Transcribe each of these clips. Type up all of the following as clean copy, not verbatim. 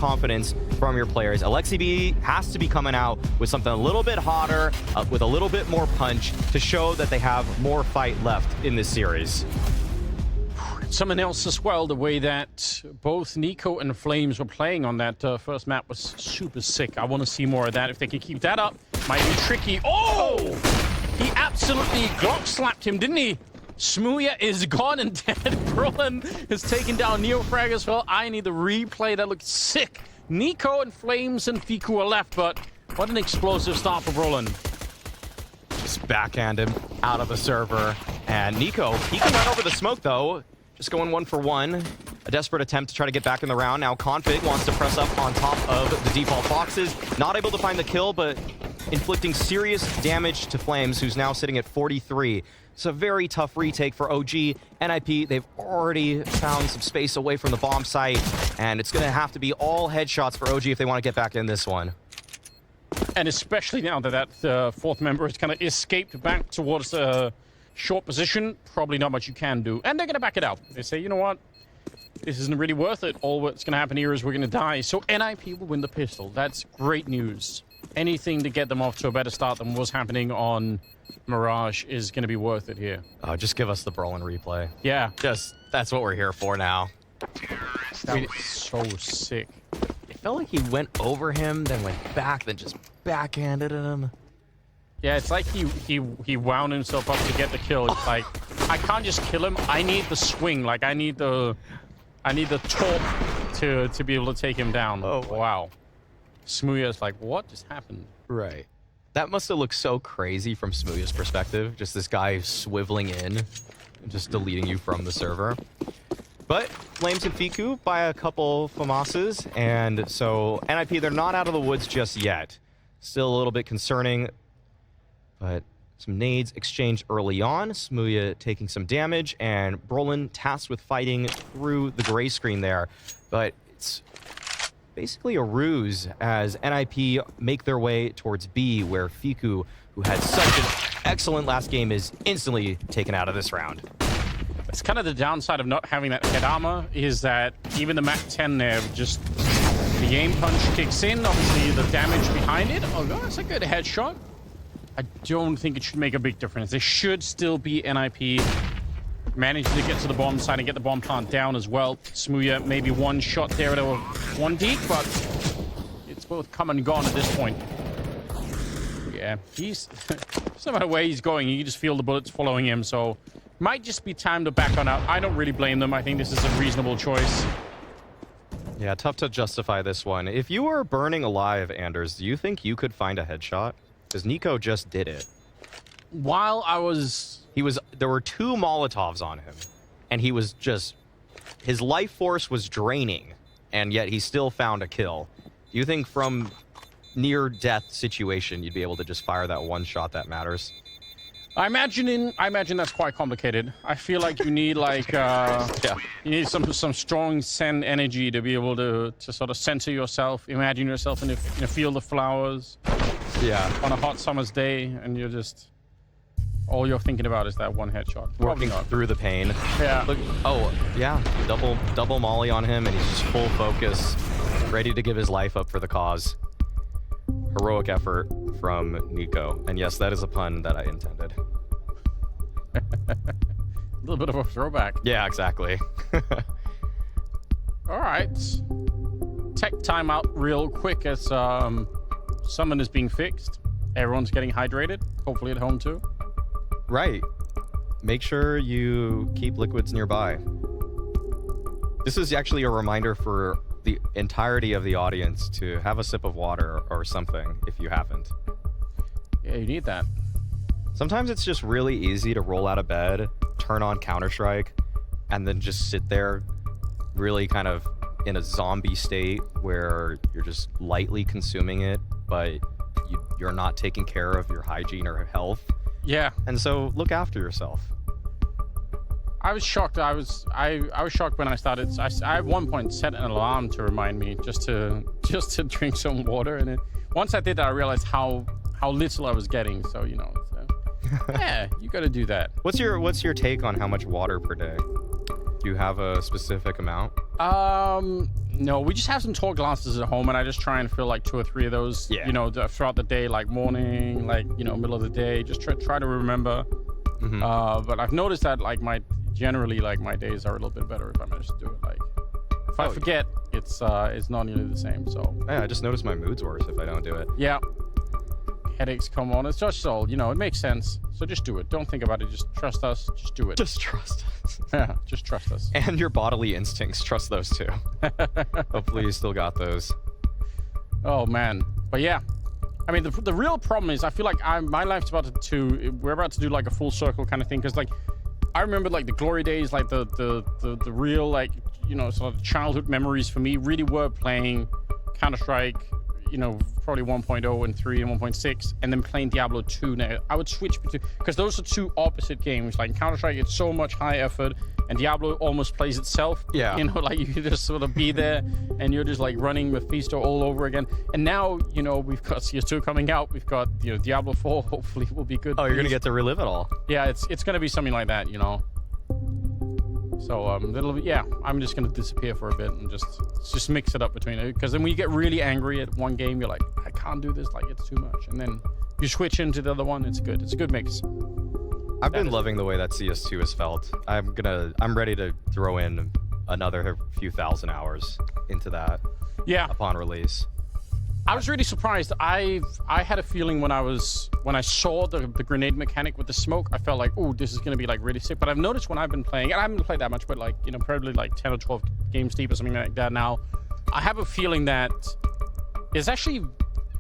confidence from your players. Alexi B has to be coming out with something a little bit hotter, with a little bit more punch to show that they have more fight left in this series. Something else as well, the way that both Nico and Flames were playing on that first map was super sick. I want to see more of that. If they can keep that up, might be tricky. Oh! He absolutely Glock slapped him, didn't he? Shmuya is gone and dead. Brolin is taking down Neofrag as well. I need the replay. That looked sick. Nico and Flames and Fiku are left, but what an explosive start for Brolin. Just backhand him out of the server. And Nico, he can run over the smoke, though. Just going 1 for 1. A desperate attempt to try to get back in the round. Now Config wants to press up on top of the default boxes. Not able to find the kill, but inflicting serious damage to Flames, who's now sitting at 43. It's a very tough retake for OG. NIP, they've already found some space away from the bomb site, and it's going to have to be all headshots for OG if they want to get back in this one. And especially now that that fourth member has kind of escaped back towards a short position, probably not much you can do. And they're going to back it out. They say, you know what? This isn't really worth it. All what's going to happen here is we're going to die. So NIP will win the pistol. That's great news. Anything to get them off to a better start than was happening on Mirage is going to be worth it here. Oh, just give us the Brolin replay. Yeah. That's what we're here for now. That was so sick. It felt like he went over him, then went back, then just backhanded him. Yeah, it's like he wound himself up to get the kill. It's like, I can't just kill him. I need the swing. Like, I need the torque to be able to take him down. Oh, wow. Shmuya's like, what just happened? Right. That must have looked so crazy from Shmuya's perspective. Just this guy swiveling in and just deleting you from the server. But Flames and Fiku by a couple FAMASs, and so NIP, they're not out of the woods just yet. Still a little bit concerning, but some nades exchanged early on. Shmuya taking some damage, and Brolin tasked with fighting through the gray screen there. But it's basically a ruse as NIP make their way towards B, where Fiku, who had such an excellent last game, is instantly taken out of this round. It's kind of the downside of not having that head armor, is that even the Mac 10 there, just the aim punch kicks in, obviously the damage behind it. Oh, that's a good headshot. I don't think it should make a big difference. There should still be NIP managing to get to the bomb side and get the bomb plant down as well. Shmuya, maybe one shot there at one deep, but it's both come and gone at this point. Yeah, he's no matter where he's going, you can just feel the bullets following him, so might just be time to back on out. I don't really blame them. I think this is a reasonable choice. Yeah, tough to justify this one. If you were burning alive, Anders, do you think you could find a headshot? Because Nico just did it. While I was... There were 2 Molotovs on him, and he was just... His life force was draining, and yet he still found a kill. Do you think from near-death situation, you'd be able to just fire that one shot that matters? I imagine that's quite complicated. I feel like you need like you need some strong Zen energy to be able to sort of center yourself, imagine yourself in a field of flowers. Yeah. On a hot summer's day, and you're just all you're thinking about is that one headshot. Working through the pain. Yeah. Look, oh yeah, double molly on him, and he's just full focus, ready to give his life up for the cause. Heroic effort from Nico. And yes, that is a pun that I intended. A little bit of a throwback. Yeah, exactly. All right. Tech timeout real quick as summon is being fixed. Everyone's getting hydrated, hopefully at home too. Right. Make sure you keep liquids nearby. This is actually a reminder for the entirety of the audience to have a sip of water or something if you haven't. Yeah, you need that. Sometimes it's just really easy to roll out of bed, turn on Counter-Strike, and then just sit there really kind of in a zombie state where you're just lightly consuming it, but you're not taking care of your hygiene or health. Yeah. And so look after yourself. I was shocked. I was shocked when I started. I at one point set an alarm to remind me just to drink some water, and once I did that, I realized how little I was getting. So you know, yeah, you got to do that. What's your take on how much water per day? Do you have a specific amount? No, we just have some tall glasses at home, and I just try and fill like 2 or 3 of those, Yeah. you know, throughout the day, like morning, like, you know, middle of the day. Just try to remember. But I've noticed that like generally my days are a little bit better if I manage to do it. Like if I forget, it's not nearly the same. So Yeah, I just noticed my mood's worse if I don't do it. yeah, headaches come on. It's just all, you know, it makes sense. So just do it. Don't think about it. Just trust us. Just do it. Just trust us. Yeah, just trust us. And your bodily instincts, trust those too. Hopefully you still got those. Oh man, but yeah. I mean, the real problem is I feel like my life's about we're about to do like a full circle kind of thing, because like I remember like the glory days, like the real like, you know, sort of childhood memories for me really were playing Counter-Strike, you know, probably 1.0 and 3 and 1.6, and then playing Diablo 2. Now I would switch between, because those are 2 opposite games. Like Counter-Strike, it's so much high effort, and Diablo almost plays itself. Yeah. You know, like you can just sort of be there and you're just like running with Fisto all over again. And now, you know, we've got CS2 coming out. We've got, you know, Diablo 4 hopefully will be good. Oh, you're going to get to relive it all. Yeah, it's going to be something like that, you know. So I'm just going to disappear for a bit and just mix it up between it. Because then when you get really angry at one game, you're like, I can't do this, like it's too much. And then you switch into the other one, it's good. It's a good mix. I've been loving the way that CS2 has felt. I'm ready to throw in another few thousand hours into that. Yeah. Upon release. I was really surprised. I had a feeling when I saw the grenade mechanic with the smoke, I felt like, oh, this is going to be like really sick. But I've noticed when I've been playing, and I haven't played that much, but like, you know, probably like 10 or 12 games deep or something like that now, I have a feeling that it's actually,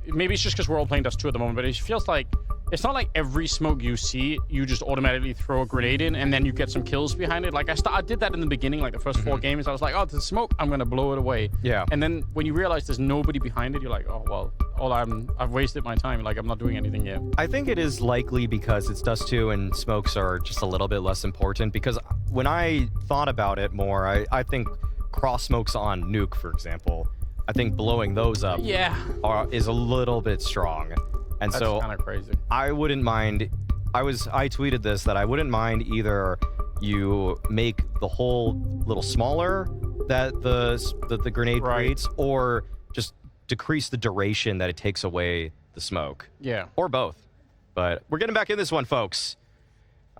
maybe it's just because we're all playing Dust 2 at the moment, but it feels like it's not like every smoke you see, you just automatically throw a grenade in and then you get some kills behind it. Like I did that in the beginning, like the first 4 games. I was like, oh, there's smoke, I'm gonna blow it away. Yeah. And then when you realize there's nobody behind it, you're like, oh well, I've wasted my time. Like I'm not doing anything yet. I think it is likely because it's Dust 2 and smokes are just a little bit less important, because when I thought about it more, I think cross smokes on Nuke, for example, I think blowing those up is a little bit strong. And That's so kind of crazy. I wouldn't mind, I tweeted this, that I wouldn't mind either you make the hole a little smaller that the grenade creates, or just decrease the duration that it takes away the smoke. Yeah. Or both. But we're getting back in this one, folks.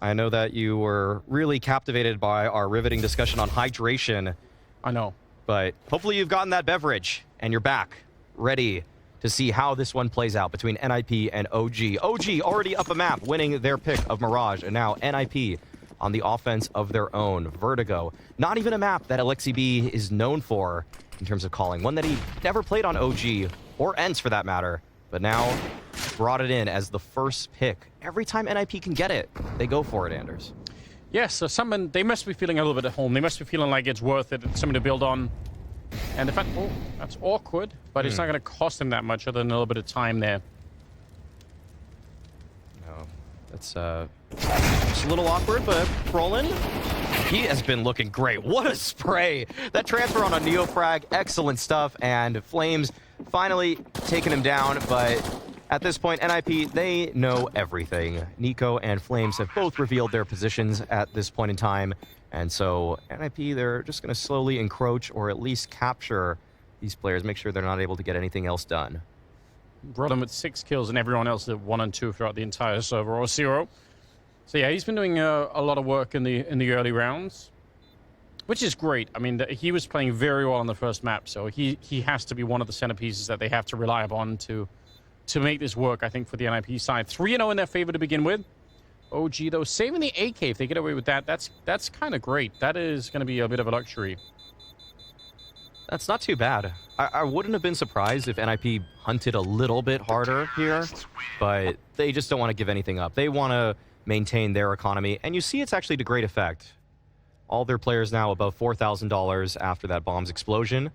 I know that you were really captivated by our riveting discussion on hydration. I know. But hopefully you've gotten that beverage and you're back, ready to see how this one plays out between NIP and OG. OG already up a map, winning their pick of Mirage, and now NIP on the offense of their own, Vertigo. Not even a map that Alexi B is known for in terms of calling, one that he never played on OG, or ENCE for that matter, but now brought it in as the first pick. Every time NIP can get it, they go for it, Anders. Yes, so they must be feeling a little bit at home. They must be feeling like it's worth it, it's something to build on. And the fact, oh, that's awkward, but it's not going to cost them that much other than a little bit of time there. No, that's just a little awkward, but Brolin, he has been looking great. What a spray! That transfer on a Neofrag, excellent stuff, and Flames finally taking him down, but at this point, NIP, they know everything. Nico and Flames have both revealed their positions at this point in time. And so NIP, they're just going to slowly encroach or at least capture these players, make sure they're not able to get anything else done. Brought him with 6 kills and everyone else at 1 and 2 throughout the entire server, or 0. So yeah, he's been doing a lot of work in the early rounds, which is great. I mean, he was playing very well on the first map, so he has to be one of the centerpieces that they have to rely upon to make this work, I think, for the NIP side. 3-0 in their favor to begin with. OG, though, saving the AK, if they get away with that, that's kind of great. That is going to be a bit of a luxury. That's not too bad. I wouldn't have been surprised if NIP hunted a little bit harder here, but they just don't want to give anything up. They want to maintain their economy, and you see it's actually to great effect. All their players now above $4,000 after that bomb's explosion,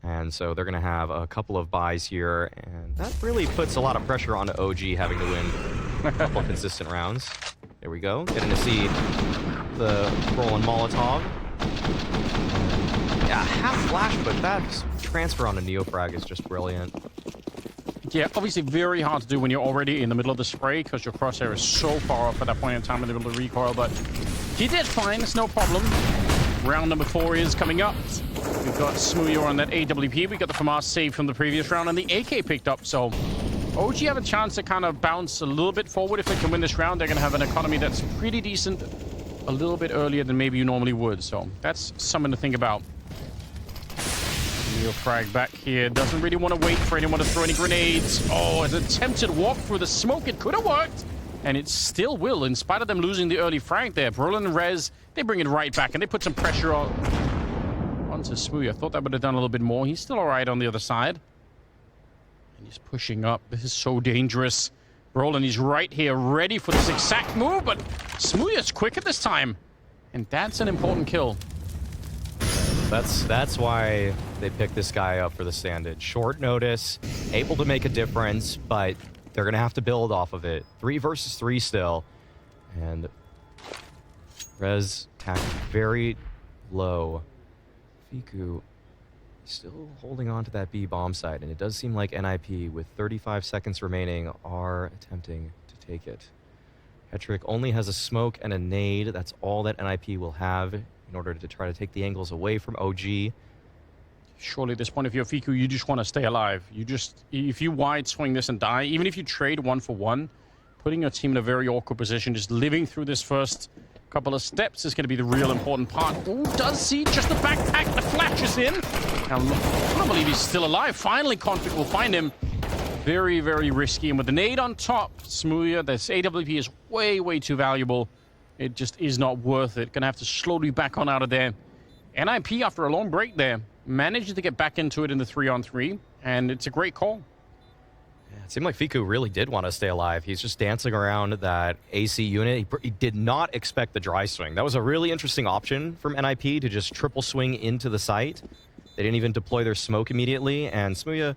and so they're going to have a couple of buys here, and that really puts a lot of pressure on OG having to win a couple of consistent rounds. There we go, getting to see the Roland Molotov. Yeah, half flash, but that transfer on a Neofrag is just brilliant. Yeah, obviously very hard to do when you're already in the middle of the spray, because your crosshair is so far off at that point in time in the middle of the recoil, but he did fine, it's no problem. Round number 4 is coming up. We've got Smooya on that AWP. We got the FAMAS save from the previous round, and the AK picked up. So OG have a chance to kind of bounce a little bit forward. If they can win this round, they're going to have an economy that's pretty decent a little bit earlier than maybe you normally would. So that's something to think about. Neo frag back here. Doesn't really want to wait for anyone to throw any grenades. Oh, an attempted walk through the smoke. It could have worked. And it still will, in spite of them losing the early frag there. Brolin and Rez, they bring it right back, and they put some pressure onto Smooya. I thought that would have done a little bit more. He's still all right on the other side. And he's pushing up. This is so dangerous. Brolin, he's right here, ready for this exact move, but Smooya's quick at this time. And that's an important kill. That's why they picked this guy up for the stand-in. Short notice, able to make a difference, but they're going to have to build off of it. 3 versus 3 still. And Rez tacked very low. Fiku still holding on to that B bomb site, and it does seem like NIP, with 35 seconds remaining, are attempting to take it. Hetrick only has a smoke and a nade. That's all that NIP will have in order to try to take the angles away from OG. Surely at this point, if you're Fiku, you just want to stay alive. If you wide swing this and die, even if you trade 1-for-1, putting your team in a very awkward position, just living through this first couple of steps is going to be the real important part. Ooh, does see just the backpack, the flash is in. Now, I can't believe he's still alive. Finally, Conflict will find him. Very, very risky. And with the nade on top, Smooya, this AWP is way, way too valuable. It just is not worth it. Gonna have to slowly back on out of there. NIP, after a long break there, managed to get back into it in the 3-on-3, and it's a great call. Yeah, it seemed like Fiku really did want to stay alive. He's just dancing around that AC unit. He did not expect the dry swing. That was a really interesting option from NIP to just triple swing into the site. They didn't even deploy their smoke immediately, and Smooya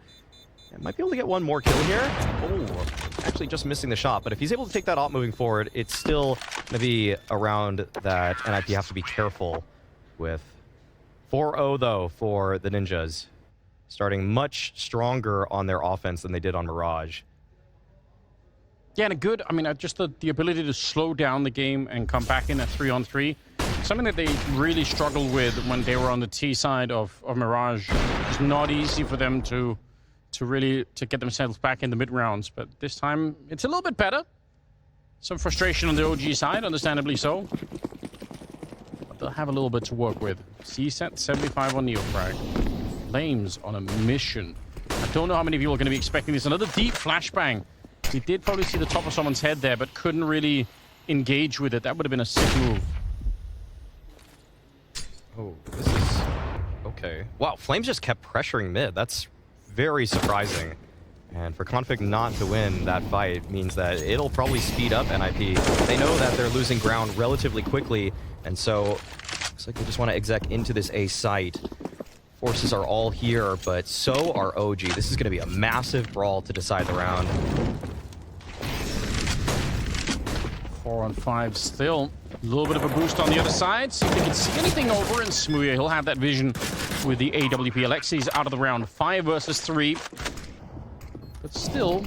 might be able to get one more kill here. Oh, actually just missing the shot, but if he's able to take that op moving forward, it's still going to be around that NIP have to be careful with. 4-0 though for the Ninjas, starting much stronger on their offense than they did on Mirage. Yeah, and a good, I mean, just the ability to slow down the game and come back in at 3-on-3. Something that they really struggled with when they were on the T side of Mirage. It's not easy for them to really get themselves back in the mid rounds, but this time it's a little bit better. Some frustration on the OG side, understandably so. But they'll have a little bit to work with. C-set 75 on Neofrag. Flames on a mission. I don't know how many people are going to be expecting this. Another deep flashbang. He did probably see the top of someone's head there, but couldn't really engage with it. That would have been a sick move. Oh, this is... okay. Wow, Flames just kept pressuring mid. That's very surprising. And for Config not to win that fight means that it'll probably speed up NIP. They know that they're losing ground relatively quickly, and so looks like they just want to exec into this A site. Forces are all here, but so are OG. This is going to be a massive brawl to decide the round. 4-on-5 still. A little bit of a boost on the other side. See if they can see anything over, and Smooya, he'll have that vision with the AWP. Alexi's out of the round. 5 versus 3. But still,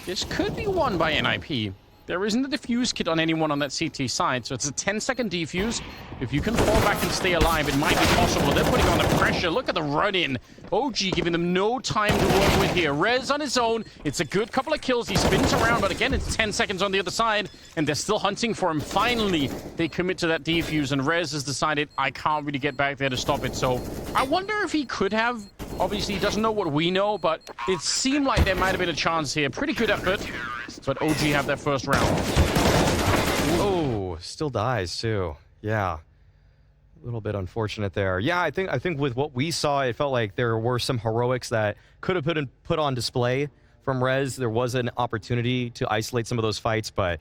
this could be won by NIP. There isn't a defuse kit on anyone on that CT side, so it's a 10-second defuse. If you can fall back and stay alive, it might be possible. They're putting on the pressure. Look at the run-in. OG giving them no time to work with here. Rez on his own. It's a good couple of kills. He spins around, but again, it's 10 seconds on the other side, and they're still hunting for him. Finally, they commit to that defuse, and Rez has decided, I can't really get back there to stop it. So I wonder if he could have. Obviously, he doesn't know what we know, but it seemed like there might have been a chance here. Pretty good effort, but OG have their first round. Oh, still dies too. Yeah. A little bit unfortunate there. Yeah, I think with what we saw, it felt like there were some heroics that could have put on display from Rez. There was an opportunity to isolate some of those fights, but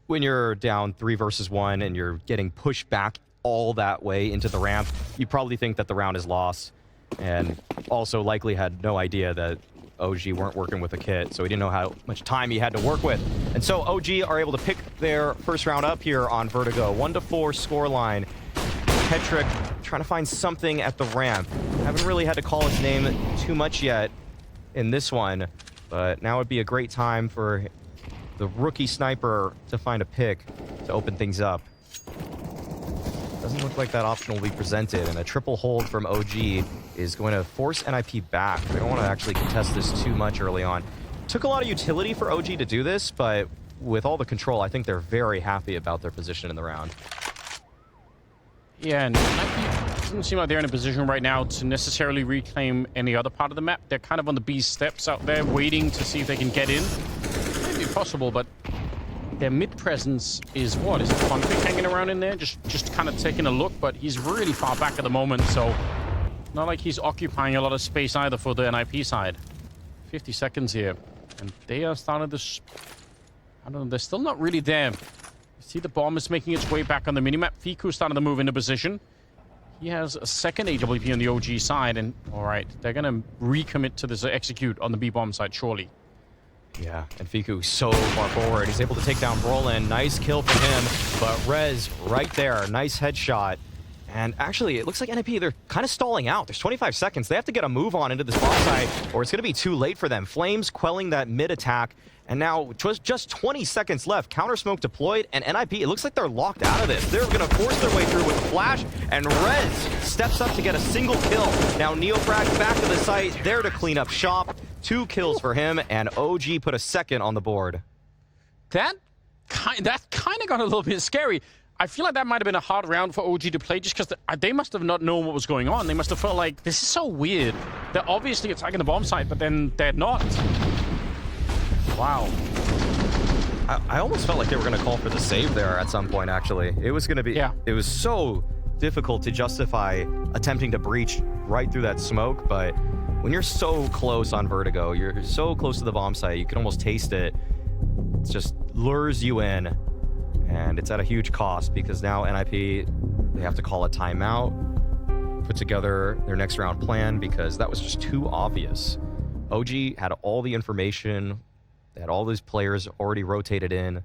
when you're down 3 versus 1 and you're getting pushed back all that way into the ramp, you probably think that the round is lost. And also likely had no idea that OG weren't working with a kit, so he didn't know how much time he had to work with. And so OG are able to pick their first round up here on Vertigo. 1-4 scoreline. Hetrick trying to find something at the ramp. Haven't really had to call his name too much yet in this one, but now would be a great time for the rookie sniper to find a pick to open things up. doesn't look like that option will be presented, and a triple hold from OG is going to force NIP back. They don't want to actually contest this too much early on. Took a lot of utility for OG to do this, but with all the control, I think they're very happy about their position in the round. Yeah, and NIP doesn't seem like they're in a position right now to necessarily reclaim any other part of the map. They're kind of on the B steps out there, waiting to see if they can get in. Maybe possible, but their mid presence is what? Is it Funfic hanging around in there? Just kind of taking a look, but he's really far back at the moment, so not like he's occupying a lot of space either for the NIP side. 50 seconds here, and they are starting to... I don't know, they're still not really there. You see the bomb is making its way back on the minimap. Fiku's starting to move into position. He has a second AWP on the OG side, and all right, they're going to recommit to this execute on the B-bomb side, surely. Yeah, and Fiku so far forward. He's able to take down Brolin. Nice kill for him, but Rez right there. Nice headshot. And actually, it looks like NIP, they're kind of stalling out. There's 25 seconds. They have to get a move on into this bomb site, or it's going to be too late for them. Flames quelling that mid attack. And now, just 20 seconds left. Counter smoke deployed, and NIP, it looks like they're locked out of this. They're going to force their way through with a flash, and Rez steps up to get a single kill. Now, Neofrag back to the site, there to clean up shop. 2 kills for him, and OG put a second on the board. That kind of got a little bit scary. I feel like that might have been a hard round for OG to play just because they must have not known what was going on. They must have felt like, this is so weird. They're obviously attacking the bomb site, but then they're not. Wow. I almost felt like they were going to call for the save there at some point, actually. It was going to be... Yeah. It was so difficult to justify attempting to breach right through that smoke, but when you're so close on Vertigo, you're so close to the bomb site, you can almost taste it. It just lures you in, and it's at a huge cost because now NIP, they have to call a timeout, put together their next round plan because that was just too obvious. OG had all the information. They had all these players already rotated in.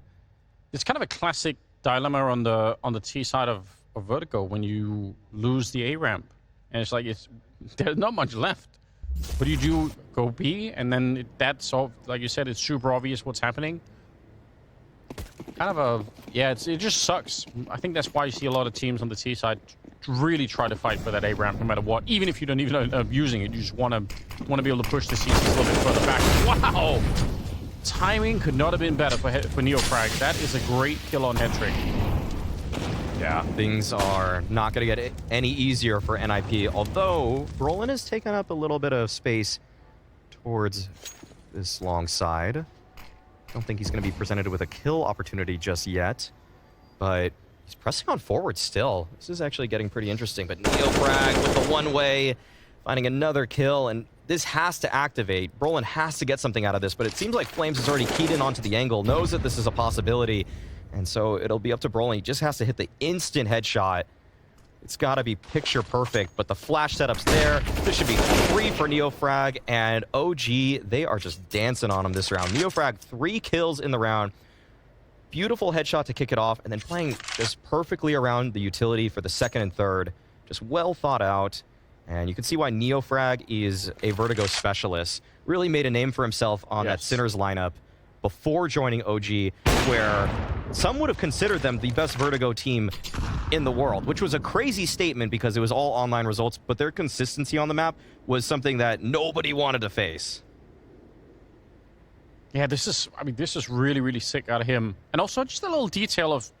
It's kind of a classic dilemma on the T side of Vertigo when you lose the A ramp, and it's like there's not much left. What do you do? Go B, and then that's all. Like you said, it's super obvious what's happening. Kind of a it just sucks. I think that's why you see a lot of teams on the T side really try to fight for that A ramp no matter what. Even if you don't even end up using it, you just want to be able to push the CCs a little bit further back. Wow. Timing could not have been better for Neofrag. That is a great kill on Hetrick. Yeah, things are not going to get any easier for NIP, although Brolin has taken up a little bit of space towards this long side. I don't think he's going to be presented with a kill opportunity just yet, but he's pressing on forward still. This is actually getting pretty interesting, but Neofrag with the one-way, finding another kill, and this has to activate. Brolin has to get something out of this, but it seems like Flames has already keyed in onto the angle, knows that this is a possibility, and so it'll be up to Brolin. He just has to hit the instant headshot. It's got to be picture perfect, but the flash setup's there. This should be free for Neofrag, and OG, they are just dancing on him this round. Neofrag, 3 kills in the round. Beautiful headshot to kick it off, and then playing just perfectly around the utility for the second and third. Just well thought out. And you can see why Neofrag is a Vertigo specialist. Really made a name for himself on that Sinners lineup before joining OG, where some would have considered them the best Vertigo team in the world, which was a crazy statement because it was all online results, but their consistency on the map was something that nobody wanted to face. Yeah, this is really, really sick out of him. And also just a little detail of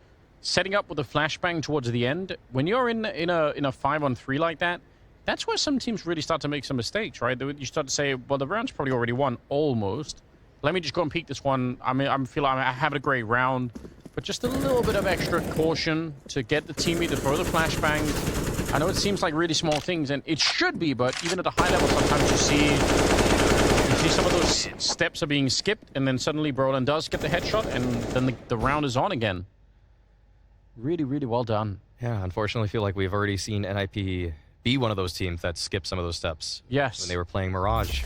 setting up with a flashbang towards the end. When you're in a 5-on-3 like that, that's where some teams really start to make some mistakes, right? You start to say, well, the round's probably already won, almost. Let me just go and peek this one. I mean, I'm having a great round, but just a little bit of extra caution to get the teammate to throw the flashbang. I know it seems like really small things, and it should be, but even at a high level, sometimes you see some of those steps are being skipped, and then suddenly Brolin does get the headshot, and then the round is on again. Really, really well done. Yeah, unfortunately, I feel like we've already seen NIP be one of those teams that skipped some of those steps. Yes. When they were playing Mirage.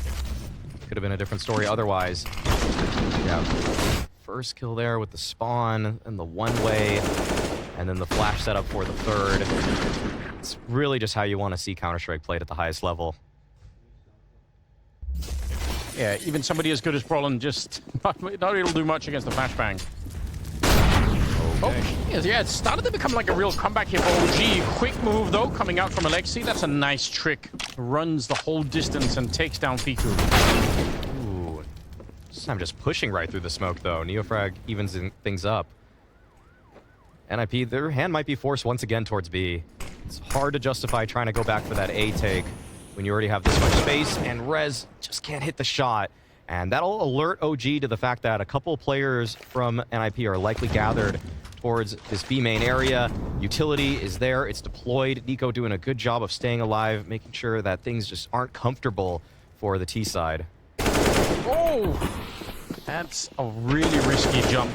Could have been a different story otherwise. Yeah. First kill there with the spawn and the one-way, and then the flash setup for the third. It's really just how you want to see Counter-Strike played at the highest level. Yeah, even somebody as good as Brolin just not able to do much against the flashbang. Oh, yeah, it started to become like a real comeback here for OG. Quick move, though, coming out from Alexi. That's a nice trick. Runs the whole distance and takes down Fiku. Ooh. This time just pushing right through the smoke, though. Neofrag evens things up. NIP, their hand might be forced once again towards B. It's hard to justify trying to go back for that A take when you already have this much space, and Rez just can't hit the shot. And that'll alert OG to the fact that a couple players from NIP are likely gathered towards this B main area. Utility is there, it's deployed. Nico doing a good job of staying alive, making sure that things just aren't comfortable for the T side. Oh, that's a really risky jump.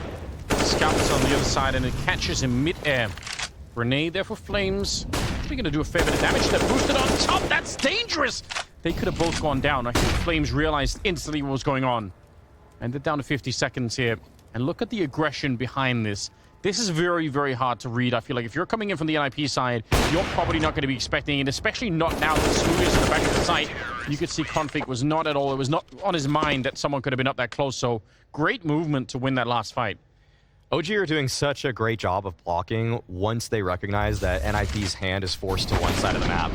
Scouts on the other side, and it catches him mid-air. Grenade there for Flames. Actually going to do a fair bit of damage. They're boosted on top. That's dangerous. They could have both gone down. I think Flames realized instantly what was going on. And they're down to 50 seconds here. And look at the aggression behind this. This is very, very hard to read. I feel like if you're coming in from the NIP side, you're probably not going to be expecting it, especially not now that Smooth is in the back of the site. You could see Config was not at all. It was not on his mind that someone could have been up that close. So great movement to win that last fight. OG are doing such a great job of blocking once they recognize that NIP's hand is forced to one side of the map.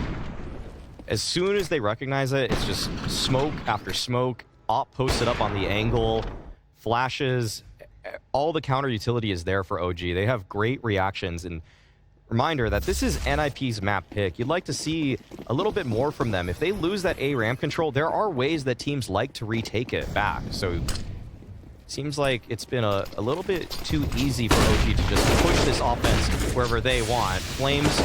As soon as they recognize it, it's just smoke after smoke, op posted up on the angle, flashes. All the counter utility is there for OG. They have great reactions, and reminder that this is NIP's map pick. You'd like to see a little bit more from them. If they lose that A ramp control, there are ways that teams like to retake it back. So seems like it's been a little bit too easy for OG to just push this offense wherever they want. Flames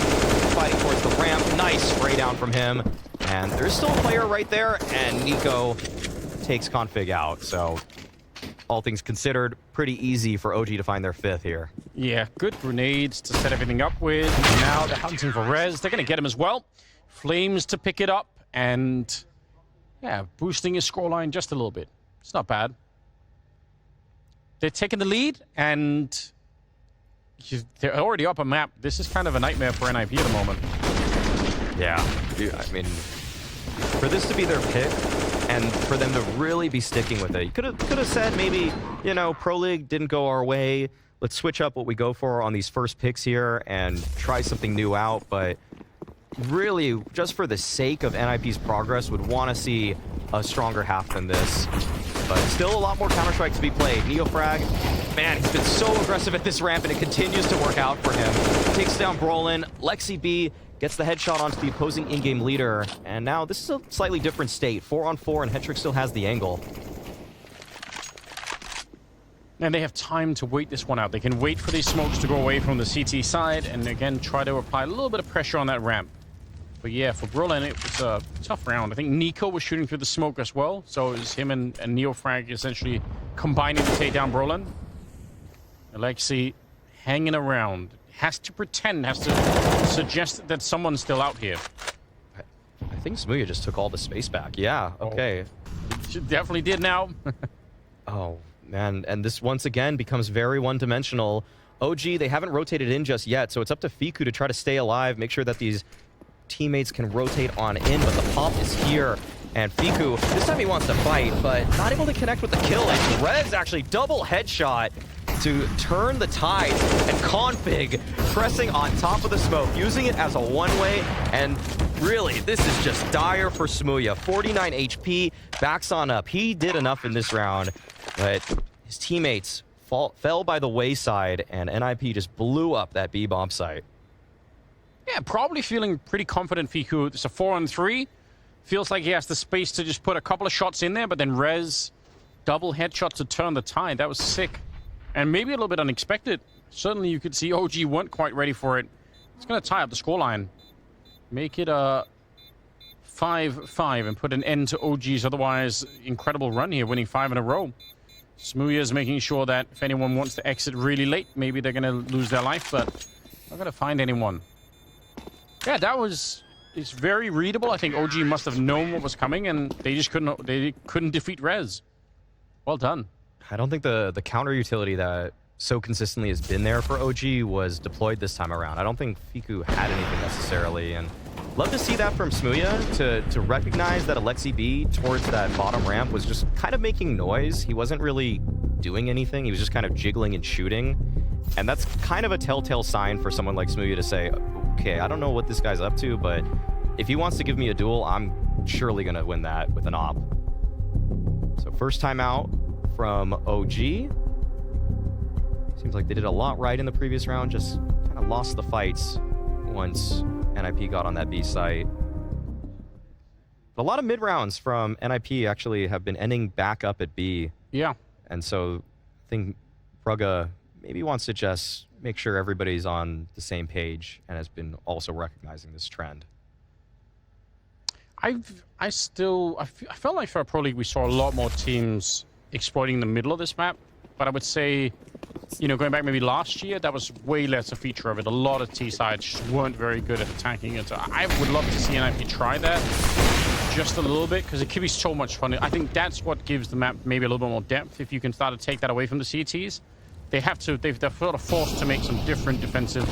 fighting towards the ramp. Nice spray down from him. And there's still a player right there, and Nico takes Config out. So all things considered, pretty easy for OG to find their fifth here. Yeah, good grenades to set everything up with. Now they're hunting for Rez. They're going to get him as well. Flames to pick it up, and yeah, boosting his scoreline just a little bit. It's not bad. They're taking the lead, and they're already up a map. This is kind of a nightmare for NIP at the moment. Yeah, I mean, for this to be their pick, and for them to really be sticking with it. You could have said maybe, you know, Pro League didn't go our way. Let's switch up what we go for on these first picks here and try something new out. But really, just for the sake of NIP's progress, would want to see a stronger half than this. But still a lot more Counter-Strike to be played. Neofrag, man, he's been so aggressive at this ramp, and it continues to work out for him. Takes down Brolin. Lexi B gets the headshot onto the opposing in-game leader. And now this is a slightly different state. 4-on-4, and Hetrick still has the angle. And they have time to wait this one out. They can wait for these smokes to go away from the CT side, and again, try to apply a little bit of pressure on that ramp. But yeah, for Brolin, it was a tough round. I think Nico was shooting through the smoke as well, so it was him and Neofrag essentially combining to take down Brolin. Alexi hanging around. Has to pretend, has to suggest that someone's still out here. I think Smooya just took all the space back. Yeah, okay. She definitely did now. Oh, man, and this once again becomes very one-dimensional. OG, they haven't rotated in just yet, so it's up to Fiku to try to stay alive, make sure that these teammates can rotate on in, but the pop is here. And Fiku, this time he wants to fight, but not able to connect with the kill. And Rez actually double headshot to turn the tide. And Config pressing on top of the smoke, using it as a one-way. And really, this is just dire for Smooya. 49 HP, backs on up. He did enough in this round, but his teammates fell by the wayside, and NIP just blew up that B-bomb site. Yeah, probably feeling pretty confident, Fiku. It's a 4-on-3. Feels like he has the space to just put a couple of shots in there, but then Rez, double headshot to turn the tide. That was sick. And maybe a little bit unexpected. Certainly you could see OG weren't quite ready for it. It's going to tie up the scoreline. Make it a 5-5 and put an end to OG's otherwise incredible run here, winning 5 in a row. Smooya's making sure that if anyone wants to exit really late, maybe they're going to lose their life, but not going to find anyone. Yeah, that was... It's very readable. I think OG must have known what was coming, and they just couldn't defeat Rez. Well done. I don't think the counter utility that so consistently has been there for OG was deployed this time around. I don't think Fiku had anything necessarily, and love to see that from Smooya, to recognize that Alexi B towards that bottom ramp was just kind of making noise. He wasn't really doing anything. He was just kind of jiggling and shooting. And that's kind of a telltale sign for someone like Smooya to say, okay, I don't know what this guy's up to, but if he wants to give me a duel, I'm surely going to win that with an op. So first time out from OG. Seems like they did a lot right in the previous round, just kind of lost the fights once NIP got on that B site. But a lot of mid rounds from NIP actually have been ending back up at B. Yeah. And so I think Brugge maybe wants to just make sure everybody's on the same page and has been also recognizing this trend. I felt like for Pro League we saw a lot more teams exploiting the middle of this map, but I would say, you know, going back maybe last year, that was way less a feature of it. A lot of T sides just weren't very good at attacking it. So I would love to see NIP try that just a little bit, because it could be so much fun. I think that's what gives the map maybe a little bit more depth. If you can start to take that away from the CTs, they're sort of forced to make some different defensive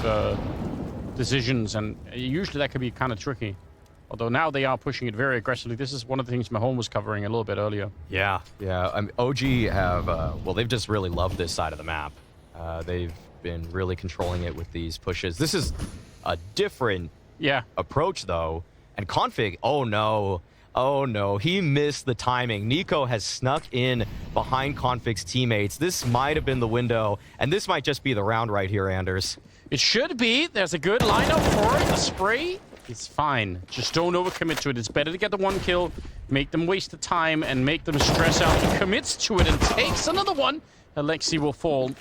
decisions, and usually that could be kind of tricky. Although now they are pushing it very aggressively. This is one of the things Mahone was covering a little bit earlier. Yeah. I mean, OG have, well, they've just really loved this side of the map. They've been really controlling it with these pushes. This is a different approach, though. And Config, oh no, he missed the timing. Nico has snuck in behind Config's teammates. This might have been the window, and this might just be the round right here, Anders. It should be. There's a good lineup for it. The spray. It's fine. Just don't overcommit to it. It's better to get the one kill, make them waste the time, and make them stress out. He commits to it and takes another one. Alexi will fall,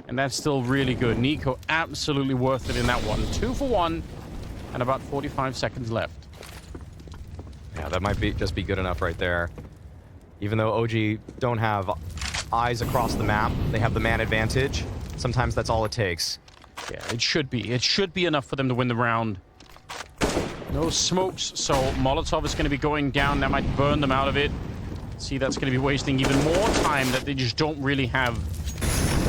and that's still really good. Nico absolutely worth it in that one. 2 for 1, and about 45 seconds left. Yeah, that might just be good enough right there. Even though OG don't have eyes across the map, they have the man advantage. Sometimes that's all it takes. Yeah, it should be. It should be enough for them to win the round. No smokes, so Molotov is going to be going down. That might burn them out of it. See, that's going to be wasting even more time that they just don't really have.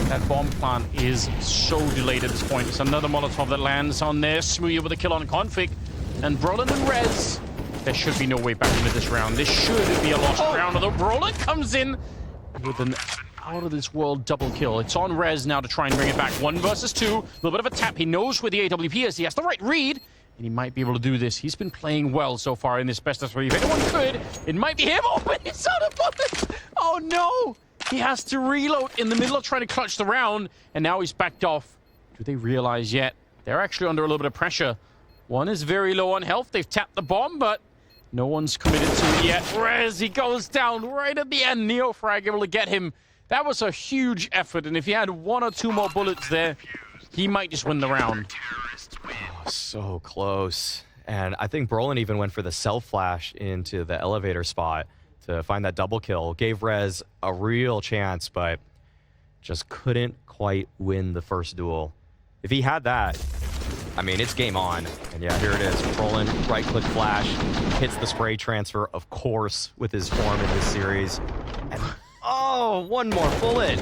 That bomb plant is so delayed at this point. It's another Molotov that lands on there. Smooya with a kill on Config. And Brolin and Rez. There should be no way back into this round. This should be a lost round, although Brolin comes in with an out-of-this-world double kill. It's on Rez now to try and bring it back. 1 versus 2. A little bit of a tap. He knows where the AWP is. He has the right read. And he might be able to do this. He's been playing well so far in this best of 3. If anyone could, it might be him. Oh, but he's out of bullets. Oh, no. He has to reload in the middle of trying to clutch the round. And now he's backed off. Do they realize yet? They're actually under a little bit of pressure. One is very low on health. They've tapped the bomb, but no one's committed to it yet. Rez, he goes down right at the end. Neofrag able to get him. That was a huge effort. And if he had 1 or 2 more bullets there, he might just win the round. Oh, so close. And I think Brolin even went for the self-flash into the elevator spot to find that double kill. Gave Rez a real chance, but just couldn't quite win the first duel. If he had that, I mean, it's game on. And yeah, here it is. Brolin, right-click flash, hits the spray transfer, of course, with his form in this series. And, oh, 1 more bullet.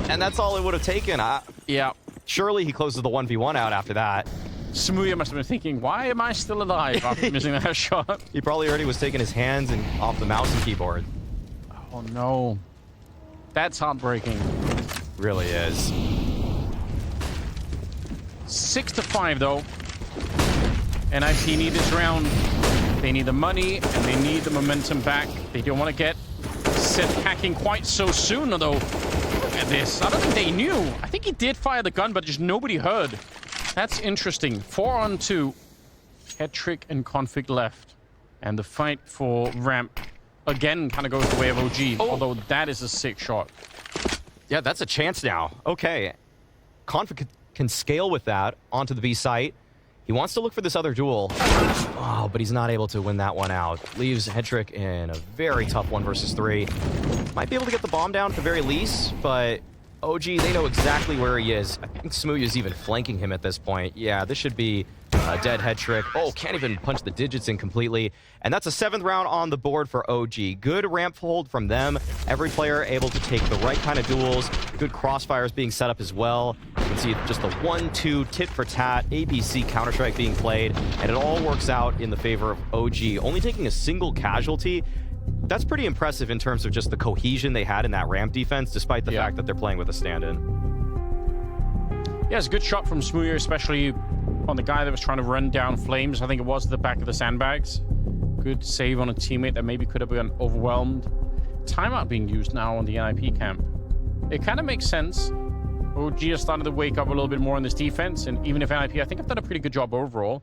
And that's all it would have taken. Yeah. Surely he closes the 1v1 out after that. Smooya must have been thinking, why am I still alive after missing that shot? He probably already was taking his hands and off the mouse and keyboard. Oh, no. That's heartbreaking. Really is. 6 to 5, though. NIP need this round. They need the money, and they need the momentum back. They don't want to get set packing quite so soon, although, look at this. I don't think they knew. I think he did fire the gun, but just nobody heard. That's interesting. 4 on 2. Headtrick and Config left. And the fight for ramp, again, kind of goes the way of OG, although that is a sick shot. Yeah, that's a chance now. Okay. Config can scale with that onto the B site. He wants to look for this other duel. Oh, but he's not able to win that one out. Leaves Headtrick in a very tough 1 versus 3. Might be able to get the bomb down at the very least, but OG, they know exactly where he is. I think Smooya's even flanking him at this point. Yeah, this should be a dead Headtrick. Oh, can't even punch the digits in completely. And that's a 7th round on the board for OG. Good ramp hold from them. Every player able to take the right kind of duels. Good crossfires being set up as well. You can see just the 1-2 tit for tat, ABC Counter-Strike being played, and it all works out in the favor of OG. Only taking a single casualty. That's pretty impressive in terms of just the cohesion they had in that ramp defense, despite the fact that they're playing with a stand-in. Yeah, it's a good shot from Smooya, especially on the guy that was trying to run down Flames. I think it was the back of the sandbags. Good save on a teammate that maybe could have been overwhelmed. Timeout being used now on the NIP camp. It kind of makes sense. OG has started to wake up a little bit more on this defense, and even if NIP, I think I've done a pretty good job overall.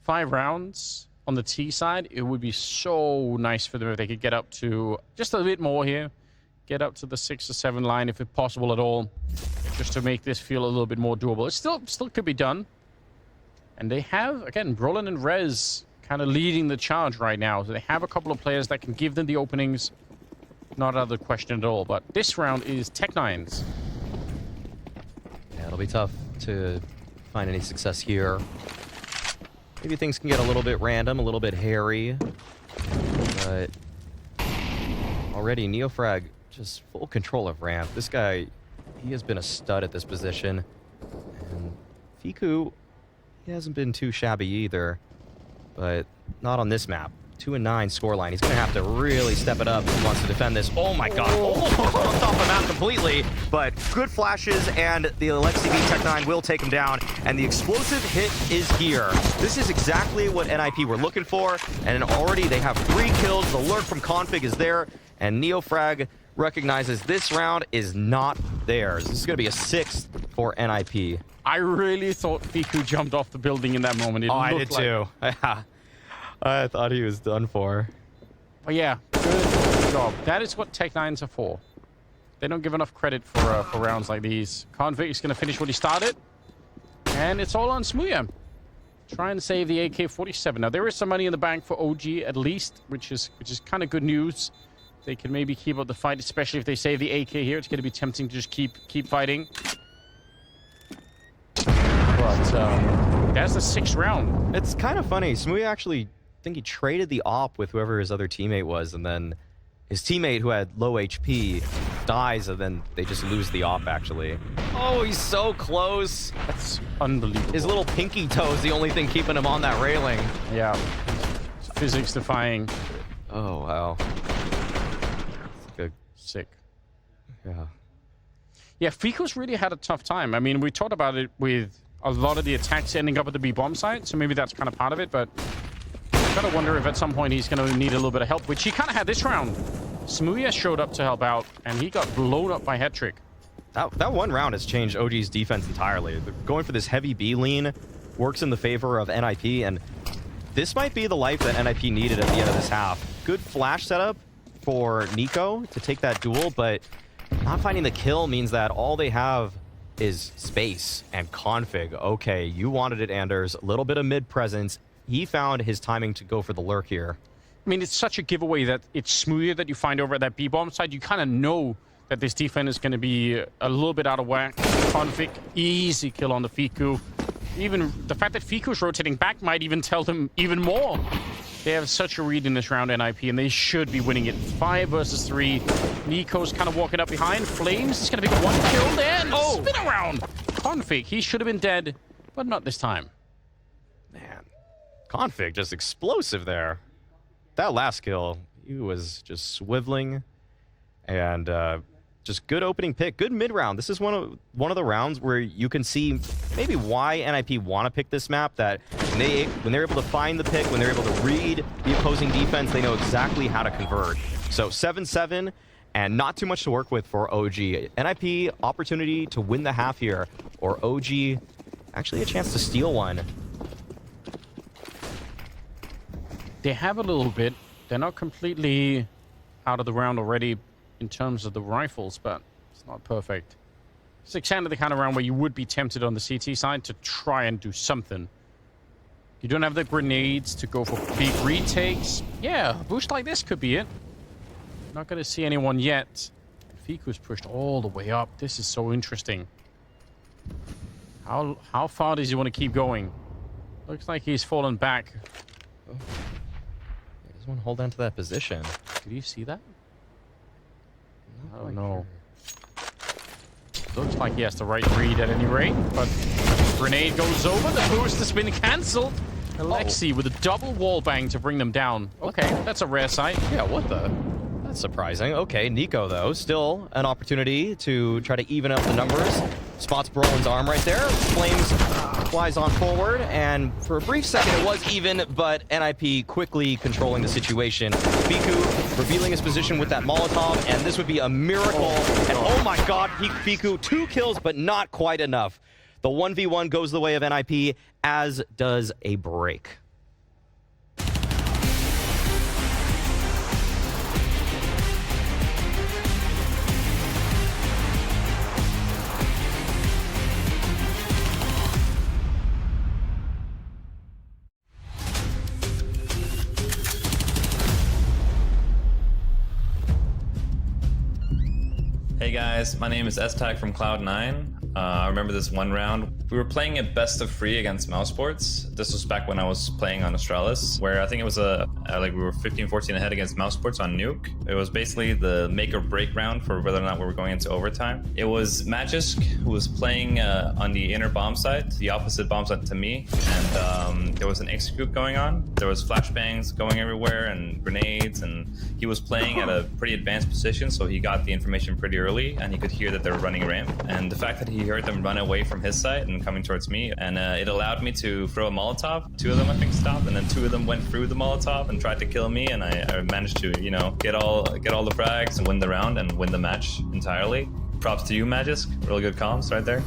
5 rounds on the T side, it would be so nice for them if they could get up to just a bit more here. Get up to the 6 or 7 line if it's possible at all, just to make this feel a little bit more doable. It still could be done. And they have, again, Brolin and Rez kind of leading the charge right now. So they have a couple of players that can give them the openings. Not out of the question at all. But this round is Tech9's. Yeah, it'll be tough to find any success here. Maybe things can get a little bit random, a little bit hairy. But already Neofrag just full control of ramp. This guy, he has been a stud at this position. And Fiku, he hasn't been too shabby either. But not on this map. 2-9 scoreline. He's going to have to really step it up if he wants to defend this. Oh my god. Oh, off the map completely. But good flashes, and the Alexi V Tech9 will take him down. And the explosive hit is here. This is exactly what NIP were looking for. And already they have 3 kills. The lurk from Config is there. And Neofrag recognizes this round is not theirs. This is going to be a 6th for NIP. I really thought Fiku jumped off the building in that moment. I did too. I thought he was done for. But yeah, good job. That is what Tech9s are for. They don't give enough credit for rounds like these. Config is going to finish what he started. And it's all on Smooya. Try and save the AK-47. Now, there is some money in the bank for OG at least, which is kind of good news. They can maybe keep up the fight, especially if they save the AK here. It's going to be tempting to just keep fighting. But that's the 6th round. It's kind of funny. Smooya actually, I think he traded the op with whoever his other teammate was, and then his teammate who had low HP dies, and then they just lose the op, actually. Oh, he's so close. That's unbelievable. His little pinky toe is the only thing keeping him on that railing. Yeah. It's physics defying. Oh, wow. Good. Sick. Yeah. Yeah, Fiku's really had a tough time. I mean, we talked about it with a lot of the attacks ending up at the B-bomb site, so maybe that's kind of part of it, but I gotta wonder if at some point he's gonna need a little bit of help, which he kind of had this round. Smooya showed up to help out, and he got blown up by Hetrick. That one round has changed OG's defense entirely. They're going for this heavy B lean, works in the favor of NIP, and this might be the life that NIP needed at the end of this half. Good flash setup for Nico to take that duel, but not finding the kill means that all they have is space and Config. Okay, you wanted it, Anders. A little bit of mid presence. He found his timing to go for the lurk here. I mean, it's such a giveaway that it's Smooya that you find over at that B-bomb side. You kind of know that this defense is going to be a little bit out of whack. Config, easy kill on the Fiku. Even the fact that Fiku's rotating back might even tell them even more. They have such a read in this round, NIP, and they should be winning it. 5 versus 3. Nico's kind of walking up behind. Flames is going to be the 1 kill there. And spin around. Config, he should have been dead, but not this time. Man, Config just explosive there. That last kill, he was just swiveling, and just good opening pick, good mid round. This is one of the rounds where you can see maybe why NIP want to pick this map. That when they're able to find the pick, when they're able to read the opposing defense, they know exactly how to convert. So 7-7, and not too much to work with for OG. NIP opportunity to win the half here, or OG actually a chance to steal one. They have a little bit. They're not completely out of the round already in terms of the rifles, but it's not perfect. It's exactly the kind of round where you would be tempted on the CT side to try and do something. You don't have the grenades to go for big retakes. Yeah, a boost like this could be it. Not going to see anyone yet. Fiku's pushed all the way up. This is so interesting. How far does he want to keep going? Looks like he's fallen back. Oh. He doesn't want to hold on to that position. Did you see that? I don't know. Looks like he has the right read at any rate, but grenade goes over. The boost has been cancelled. Alexi with a double wall bang to bring them down. Okay, that's a rare sight. Yeah, what the? That's surprising. Okay, Nico, though, still an opportunity to try to even up the numbers. Spots Brolin's arm right there. Flames flies on forward, and for a brief second it was even, but NIP quickly controlling the situation. Fiku revealing his position with that Molotov, and this would be a miracle. And oh my god, Fiku, 2 kills, but not quite enough. The 1v1 goes the way of NIP, as does a break. Hey guys, my name is S-Tag from Cloud9. I remember this one round. We were playing a best of 3 against Mousesports. This was back when I was playing on Astralis, where I think it was like we were 15-14 ahead against Mousesports on Nuke. It was basically the make or break round for whether or not we were going into overtime. It was Magisk who was playing on the inner bomb site, the opposite bomb site to me, and there was an execute going on. There was flashbangs going everywhere and grenades, and he was playing at a pretty advanced position, so he got the information pretty early, and he could hear that they were running ramp. And the fact that he heard them run away from his site and coming towards me, and it allowed me to throw a Molotov. 2 of them I think stopped, and then 2 of them went through the Molotov and tried to kill me, and I managed to, you know, get all the frags and win the round and win the match entirely. Props to you, Magisk. Really good comms right there.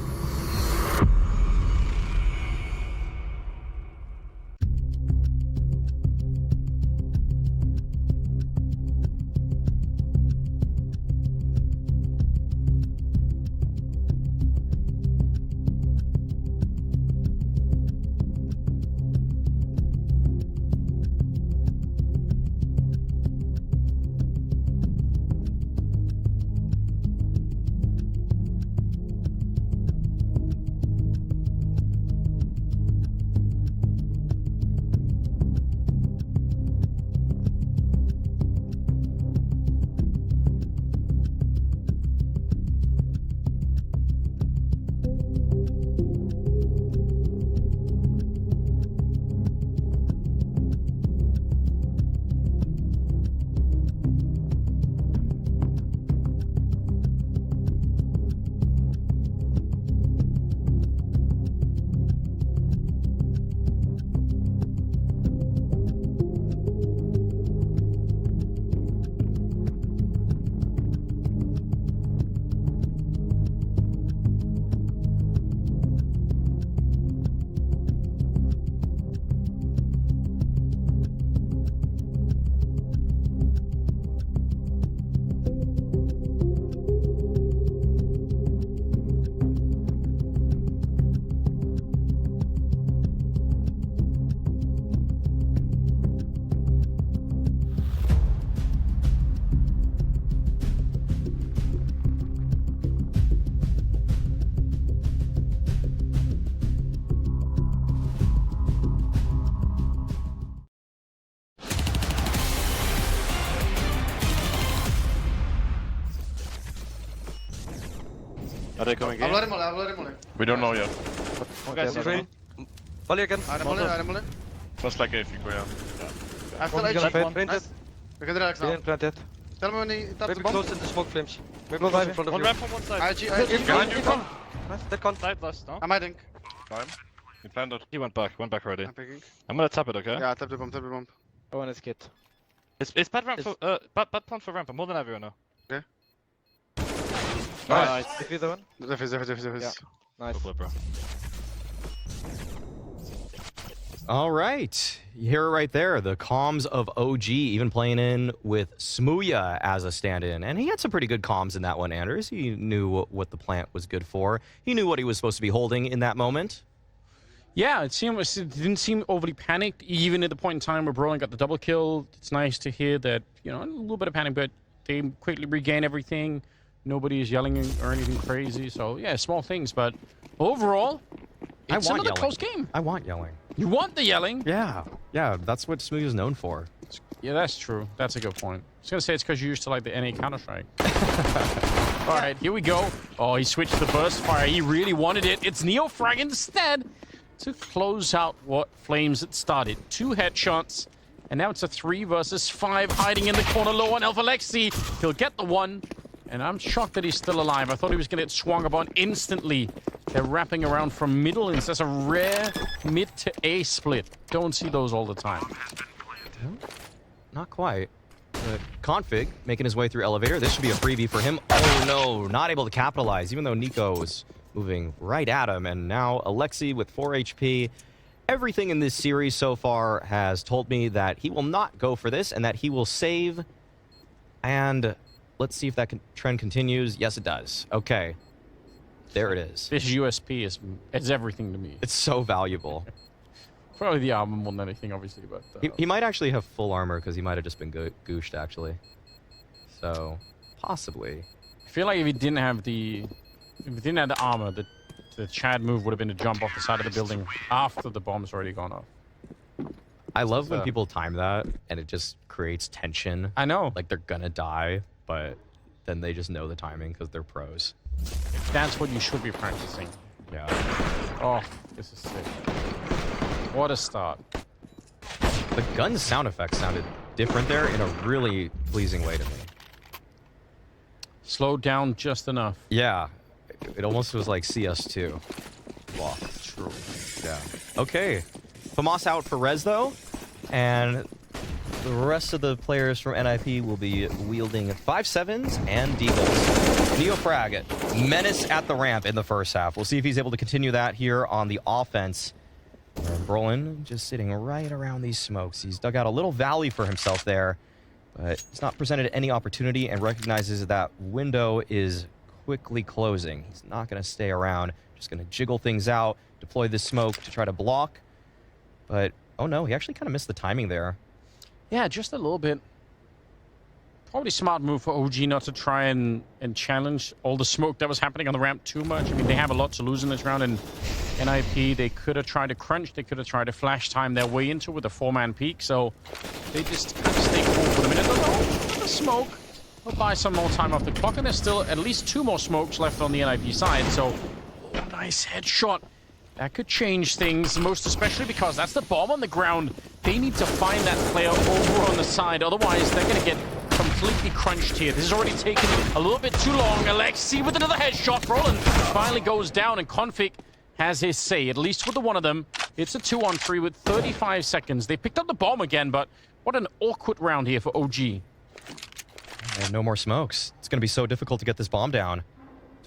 Are they coming in? I'll let him molly. We don't know yet. Okay, Okay, three. Volley again. I'm molly. First like if you go, yeah. After One I gonna faint. nice. We can relax He now. didn't plant yet. Tell me when he taps Maybe the bomb. close in the smoke flames. Maybe close in front of One you. ramp from one side. IG. Behind you, come. Nice, dead con. Side last, no? I'm hiding. Time. He planted. He went back already. I'm picking. I'm gonna tap it, okay? Yeah, tap the bomb. I want his kit. It's bad ramp for, bad plant for ramp. I'm more than everyone now. Okay. Nice. If you're the one. Defuse. Yeah. Nice. Go flip, bro. All right, you hear it right there. The comms of OG even playing in with Smooya as a stand-in. And he had some pretty good comms in that one, Anders. He knew what the plant was good for. He knew what he was supposed to be holding in that moment. Yeah, it didn't seem overly panicked, even at the point in time where Brolin got the double kill. It's nice to hear that, you know, a little bit of panic, but they quickly regain everything. Nobody is yelling or anything crazy. So, yeah, small things. But overall, it's another close game. I want yelling. You want the yelling? Yeah, that's what Smooya is known for. Yeah, that's true. That's a good point. I was going to say it's because you're used to, like, the NA Counter-Strike. All right, here we go. Oh, he switched to burst fire. He really wanted it. It's Neofrag instead to close out what Flames had started. 2 headshots, and now it's a 3 versus 5 hiding in the corner low on Alpha Lexi. He'll get the one. And I'm shocked that he's still alive. I thought he was going to get swung upon instantly. They're wrapping around from middle, and that's a rare mid to A split. Don't see those all the time. Not quite. But Config making his way through elevator. This should be a freebie for him. Oh no, not able to capitalize, even though Nico was moving right at him. And now Alexi with 4 HP. Everything in this series so far has told me that he will not go for this and that he will save. And let's see if that trend continues. Yes, it does. Okay. There it is. This USP is everything to me. It's so valuable. Probably the armor more than anything, obviously, but... He might actually have full armor because he might have just been gooshed, actually. So, possibly. I feel like if he didn't have the armor, the Chad move would have been to jump off the side of the building after the bomb's already gone off. I love when people time that and it just creates tension. I know. Like they're gonna die, but then they just know the timing because they're pros. That's what you should be practicing. Yeah. Oh, this is sick. What a start. The gun sound effects sounded different there in a really pleasing way to me. Slowed down just enough. Yeah. It almost was like CS2. Wow. True. Yeah. Okay. Famas out for Rez, though. And the rest of the players from NIP will be wielding 5.7s and Deagles. Neofrag, menace at the ramp in the first half. We'll see if he's able to continue that here on the offense. And Brolin just sitting right around these smokes. He's dug out a little valley for himself there, but he's not presented any opportunity and recognizes that window is quickly closing. He's not going to stay around. Just going to jiggle things out, deploy this smoke to try to block. But, oh no, he actually kind of missed the timing there. Yeah, just a little bit. Probably smart move for OG not to try and challenge all the smoke that was happening on the ramp too much. I mean, they have a lot to lose in this round, and NIP, they could have tried to crunch, they could have tried to flash time their way into with a 4-man peak, so they just kind of stay cool for the minute. The smoke will buy some more time off the clock, and there's still at least 2 more smokes left on the NIP side, so nice headshot. That could change things, most especially because that's the bomb on the ground. They need to find that player over on the side, otherwise they're going to get completely crunched here. This has already taken a little bit too long. Alexi with another headshot. Brolin finally goes down, and Config has his say, at least with the one of them. It's a 2-on-3 with 35 seconds. They picked up the bomb again, but what an awkward round here for OG. And no more smokes. It's going to be so difficult to get this bomb down.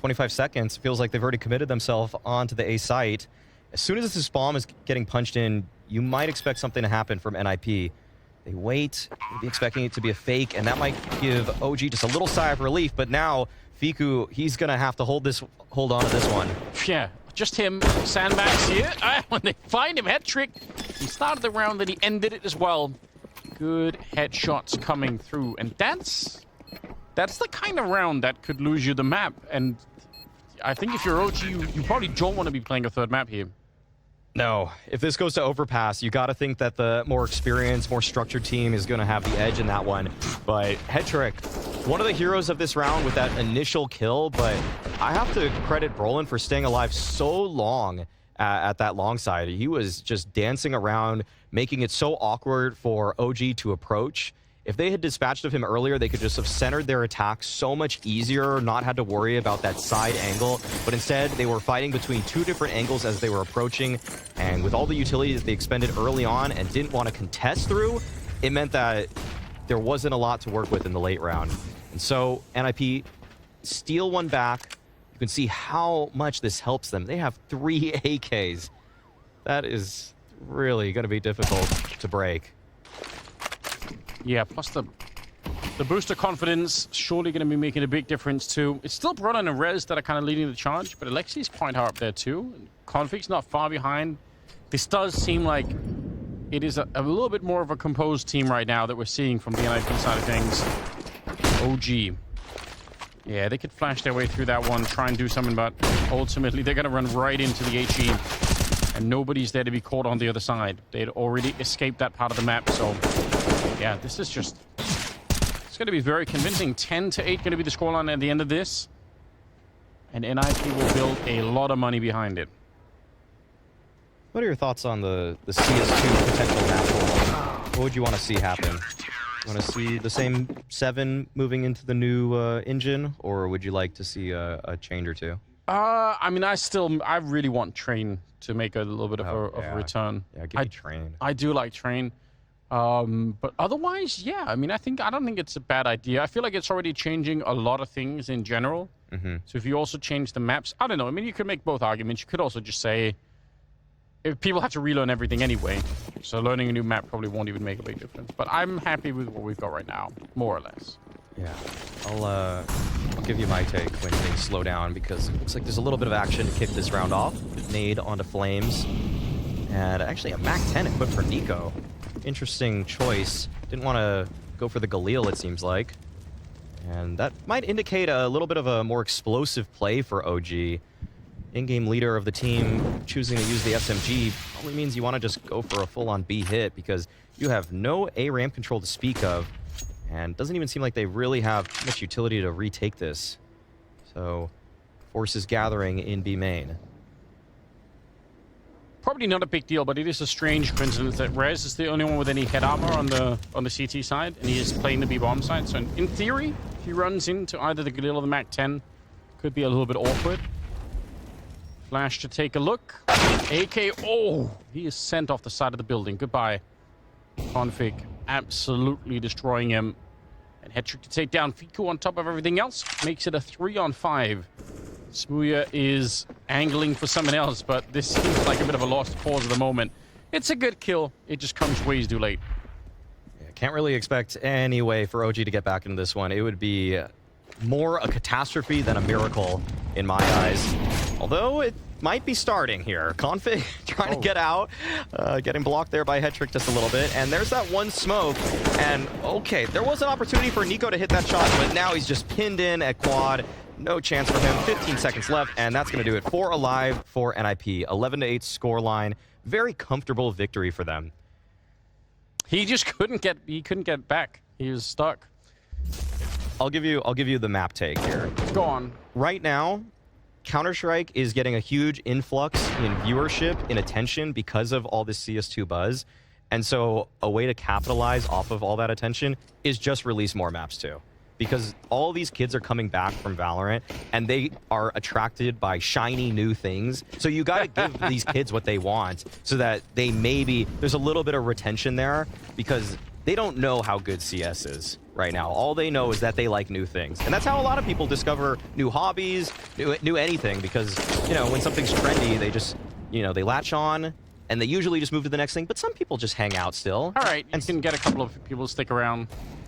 25 seconds. Feels like they've already committed themselves onto the A site. As soon as this bomb is getting punched in, you might expect something to happen from NIP. They wait, maybe expecting it to be a fake, and that might give OG just a little sigh of relief. But now, Fiku, he's going to have to hold on to this one. Yeah, just him. Sandbags here. When they find him, head trick. He started the round, and he ended it as well. Good headshots coming through. And that's the kind of round that could lose you the map. And I think if you're OG, you probably don't want to be playing a third map here. No, if this goes to overpass, you got to think that the more experienced, more structured team is going to have the edge in that one. But Headtrick, one of the heroes of this round with that initial kill, but I have to credit Brolin for staying alive so long at that long side. He was just dancing around, making it so awkward for OG to approach. If they had dispatched of him earlier, they could just have centered their attack so much easier, not had to worry about that side angle. But instead, they were fighting between 2 different angles as they were approaching. And with all the utility that they expended early on and didn't want to contest through, it meant that there wasn't a lot to work with in the late round. And so NIP steal one back. You can see how much this helps them. They have 3 AKs. That is really going to be difficult to break. Yeah, plus the booster confidence surely going to be making a big difference too. It's still Brolin and Rez that are kind of leading the charge, but Alexi's quite high up there too. Config's not far behind. This does seem like it is a little bit more of a composed team right now that we're seeing from the NIP side of things. OG. Yeah, they could flash their way through that one, try and do something, but ultimately they're going to run right into the HE. And nobody's there to be caught on the other side. They'd already escaped that part of the map, so yeah, this is just... It's going to be very convincing. 10-8 going to be the scoreline at the end of this. And NIP will build a lot of money behind it. What are your thoughts on the CS2 potential map? What would you want to see happen? Want to see the same 7 moving into the new engine, or would you like to see a change or two? I mean, I really want Train to make a little bit of a return. Yeah, give me Train. I do like Train. But otherwise, yeah, I mean, I don't think it's a bad idea. I feel like it's already changing a lot of things in general. So if you also change the maps, I don't know. I mean, you could make both arguments. You could also just say, if people have to relearn everything anyway, so learning a new map probably won't even make a big difference. But I'm happy with what we've got right now, more or less. Yeah, I'll give you my take when things slow down, because it looks like there's a little bit of action to kick this round off. Nade onto Flames, and actually a MAC-10 equipped for Nico. Interesting choice. Didn't want to go for the Galil, it seems like. And that might indicate a little bit of a more explosive play for OG. In-game leader of the team choosing to use the SMG probably means you want to just go for a full-on B hit, because you have no A ramp control to speak of, and doesn't even seem like they really have much utility to retake this. So, forces gathering in B main. Probably not a big deal, but it is a strange coincidence that Rez is the only one with any head armor on the CT side, and he is playing the B bomb side. So in theory, if he runs into either the Galil or the MAC-10, could be a little bit awkward. Flash to take a look. AK, oh, he is sent off the side of the building. Goodbye. Config absolutely destroying him. And Hetrick to take down Fiku on top of everything else. Makes it a 3-on-5. Smooya is angling for someone else, but this seems like a bit of a lost cause at the moment. It's a good kill. It just comes way too late. Yeah, can't really expect any way for OG to get back into this one. It would be more a catastrophe than a miracle in my eyes. Although it might be starting here. Config trying to get out, getting blocked there by Hetrick just a little bit. And there's that one smoke. And okay, there was an opportunity for Nico to hit that shot, but now he's just pinned in at quad. No chance for him. 15 seconds left, and that's going to do it. 4 alive for NIP. 11-8 scoreline. Very comfortable victory for them. He just couldn't get back. He was stuck. I'll give you the map take here. Go on. Right now, Counter-Strike is getting a huge influx in viewership, in attention, because of all this CS2 buzz. And so a way to capitalize off of all that attention is just release more maps too. Because all these kids are coming back from Valorant, and they are attracted by shiny new things. So you got to give these kids what they want, so that there's a little bit of retention there, because they don't know how good CS is right now. All they know is that they like new things. And that's how a lot of people discover new hobbies, new anything, because, you know, when something's trendy, they just, you know, they latch on, and they usually just move to the next thing. But some people just hang out still. All right, you can get a couple of people to stick around.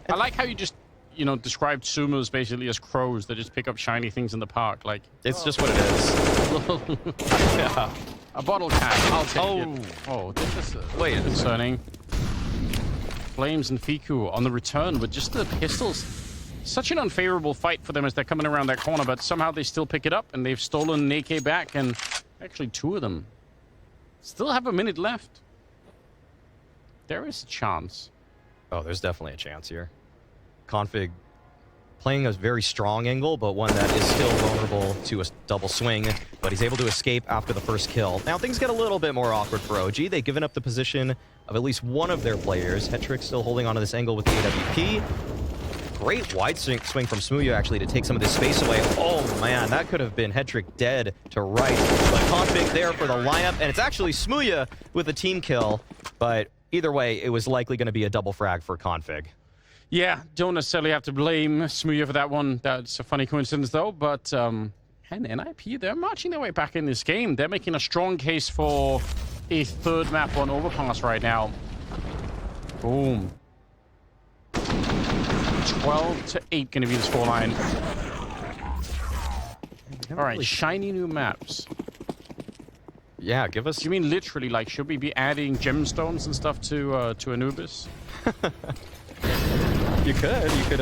I like how you just, you know, described sumos basically as crows that just pick up shiny things in the park. Like, It's just what it is. yeah. A bottle cap. I'll take it. Oh, this is concerning. Flames and Fiku on the return with just the pistols. Such an unfavorable fight for them as they're coming around that corner, but somehow they still pick it up, and they've stolen an AK back, and actually 2 of them still have a minute left. There is a chance. Oh, there's definitely a chance here. Config playing a very strong angle, but one that is still vulnerable to a double swing, but he's able to escape after the first kill. Now things get a little bit more awkward for OG. They've given up the position of at least one of their players. Hetrick still holding onto this angle with the AWP. Great wide swing from Smooya actually to take some of this space away. Oh man, that could have been Hetrick dead to right. But Config there for the lineup, and it's actually Smooya with a team kill. But either way, it was likely going to be a double frag for Config. Yeah, don't necessarily have to blame Smooya for that one. That's a funny coincidence, though. But, and NIP, they're marching their way back in this game. They're making a strong case for a 3rd map on Overpass right now. Boom. 12-8 going to be the scoreline. All right, shiny new maps. Yeah, give us... You mean literally, like, should we be adding gemstones and stuff to Anubis? You could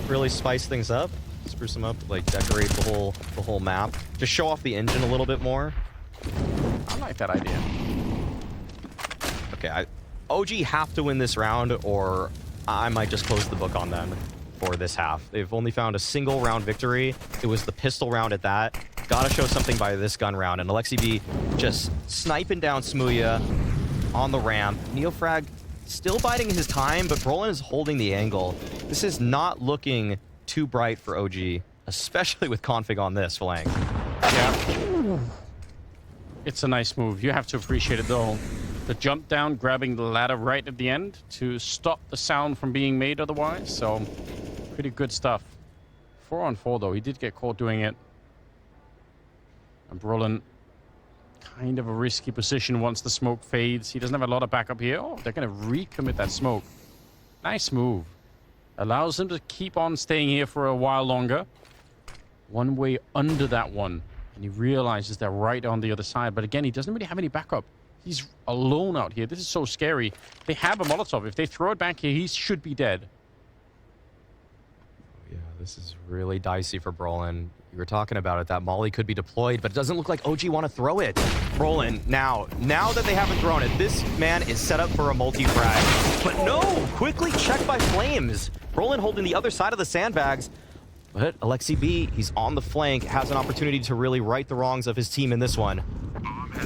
really spice things up, spruce them up, like decorate the whole map, just show off the engine a little bit more. I like that idea. Okay, OG have to win this round, or I might just close the book on them for this half. They've only found a single round victory. It was the pistol round at that. Gotta show something by this gun round, and Alexi B just sniping down Smooya on the ramp. Neofrag still biding his time, but Brolin is holding the angle. This is not looking too bright for OG, especially with config on this flank. Yeah. It's a nice move. You have to appreciate it, though. The jump down, grabbing the ladder right at the end to stop the sound from being made otherwise. So, pretty good stuff. 4-on-4, though. He did get caught doing it. And Brolin, kind of a risky position once the smoke fades. He doesn't have a lot of backup here. Oh, they're going to recommit that smoke. Nice move. Allows him to keep on staying here for a while longer. One way under that one. And he realizes they're right on the other side. But again, he doesn't really have any backup. He's alone out here. This is so scary. They have a Molotov. If they throw it back here, he should be dead. Yeah, this is really dicey for Brolin. You were talking about it, that Molly could be deployed, but it doesn't look like OG want to throw it. Brolin, now that they haven't thrown it, this man is set up for a multi-frag. But no, quickly checked by Flames. Brolin holding the other side of the sandbags. But Alexi B, he's on the flank, has an opportunity to really right the wrongs of his team in this one.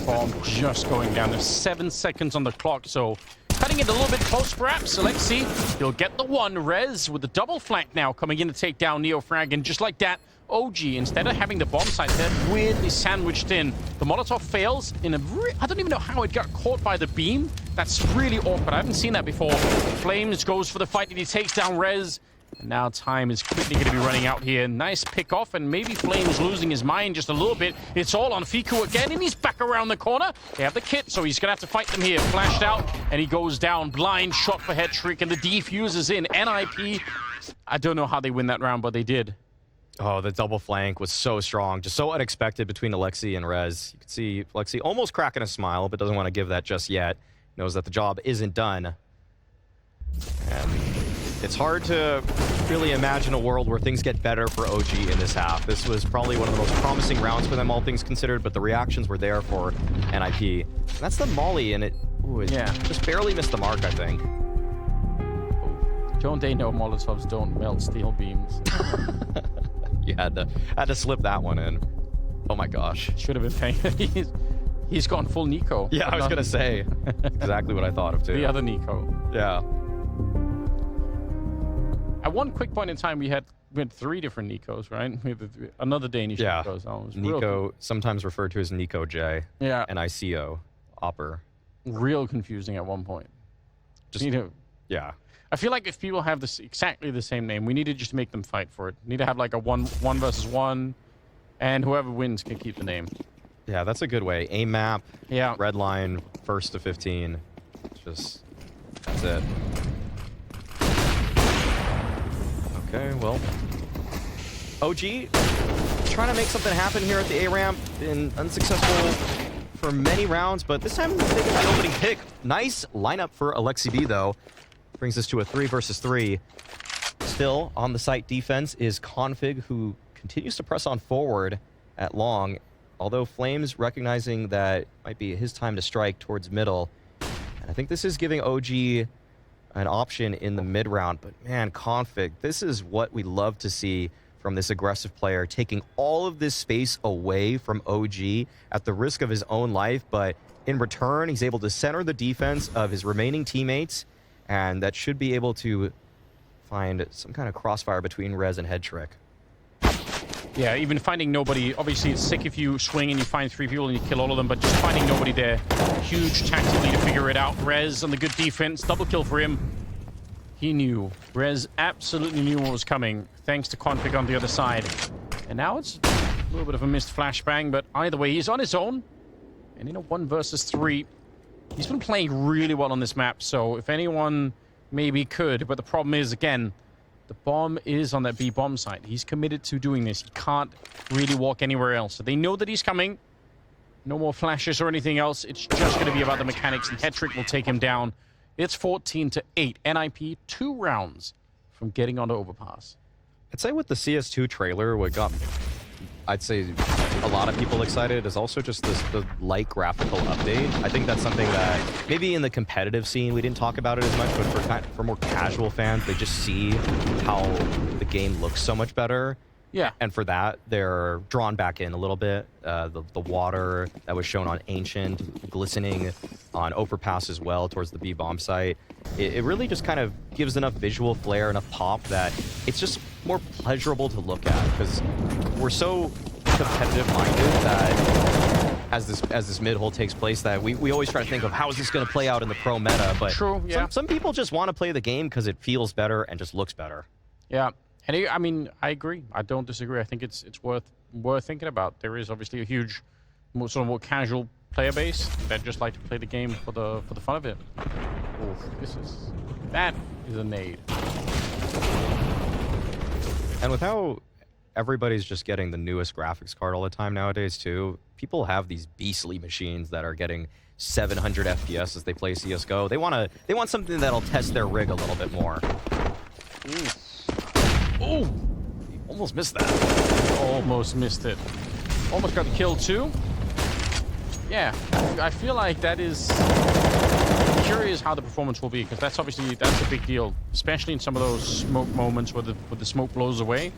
Bomb just going down. There's 7 seconds on the clock, so cutting it a little bit close, perhaps. Alexi, he'll get the one. Rez with the double flank now coming in to take down Neofrag, and just like that, OG, instead of having the bomb site there, weirdly sandwiched in. The Molotov fails in a... I don't even know how it got caught by the beam. That's really awkward. I haven't seen that before. Flames goes for the fight, and he takes down Rez. And now time is quickly going to be running out here. Nice pick off, and maybe Flames losing his mind just a little bit. It's all on Fiku again, and he's back around the corner. They have the kit, so he's going to have to fight them here. Flashed out, and he goes down. Blind shot for head trick, and the defuse is in. NIP, I don't know how they win that round, but they did. Oh, the double flank was so strong, just so unexpected between Alexi and Rez. You can see Alexi almost cracking a smile, but doesn't want to give that just yet. Knows that the job isn't done. And it's hard to really imagine a world where things get better for OG in this half. This was probably one of the most promising rounds for them, all things considered, but the reactions were there for NIP. And that's the Molly, and it just barely missed the mark, I think. Don't they know Molotovs don't melt steel beams? You had to slip that one in. Oh my gosh. Should have been paying. He's gone full Nico. Yeah, I was gonna say exactly what I thought of too. The other Nico. Yeah. At one quick point in time, we had 3 different Nikos, right? We had another Danish Nikos. Oh, Nico, sometimes referred to as Nico J. Yeah. NICO, Opper. Real confusing at one point. Just yeah. I feel like if people have this exactly the same name, we need to just make them fight for it. Need to have like a one versus one, and whoever wins can keep the name. Yeah, that's a good way. A map. Yeah. Red line, 1st to 15. Just that's it. Okay, well, OG trying to make something happen here at the A ramp. Been unsuccessful for many rounds, but this time taking the opening pick. Nice lineup for Alexi B though. Brings us to a 3 versus 3. Still on the site defense is Config, who continues to press on forward at long. Although Flames recognizing that it might be his time to strike towards middle. And I think this is giving OG an option in the mid round. But man, Config, this is what we love to see from this aggressive player, taking all of this space away from OG at the risk of his own life. But in return, he's able to center the defense of his remaining teammates. And that should be able to find some kind of crossfire between Rez and Head Trick. Yeah, even finding nobody. Obviously, it's sick if you swing and you find 3 people and you kill all of them, but just finding nobody there. Huge tactically to figure it out. Rez on the good defense. Double kill for him. He knew. Rez absolutely knew what was coming, thanks to Config on the other side. And now it's a little bit of a missed flashbang, but either way, he's on his own. And in a 1 versus 3, he's been playing really well on this map, so if anyone maybe could, but the problem is, again, the bomb is on that B bomb site. He's committed to doing this. He can't really walk anywhere else. So they know that he's coming. No more flashes or anything else. It's just going to be about the mechanics, and Hetrick will take him down. It's 14-8. NIP 2 rounds from getting onto Overpass. I'd say with the CS2 trailer, what got, I'd say, a lot of people excited is also just the light graphical update. I think that's something that maybe in the competitive scene we didn't talk about it as much, but for more casual fans, they just see how the game looks so much better. Yeah. And for that, they're drawn back in a little bit. The water that was shown on Ancient, glistening on Overpass as well towards the B-bomb site. It really just kind of gives enough visual flair, enough pop that it's just more pleasurable to look at because we're so competitive-minded that as this mid-hole takes place that we always try to think of how is this going to play out in the pro meta, but True, yeah. some people just want to play the game because it feels better and just looks better. Yeah. And I mean, I agree. I don't disagree. I think it's worth thinking about. There is obviously a huge, more casual player base that just like to play the game for the fun of it. Oof, that is a nade. And with how everybody's just getting the newest graphics card all the time nowadays too, people have these beastly machines that are getting 700 FPS as they play CS:GO. They want something that'll test their rig a little bit more. Oh, Almost missed that. almost missed it. Almost got the kill too. Yeah, I feel like that is curious how the performance will be because that's a big deal, especially in some of those smoke moments where the smoke blows away.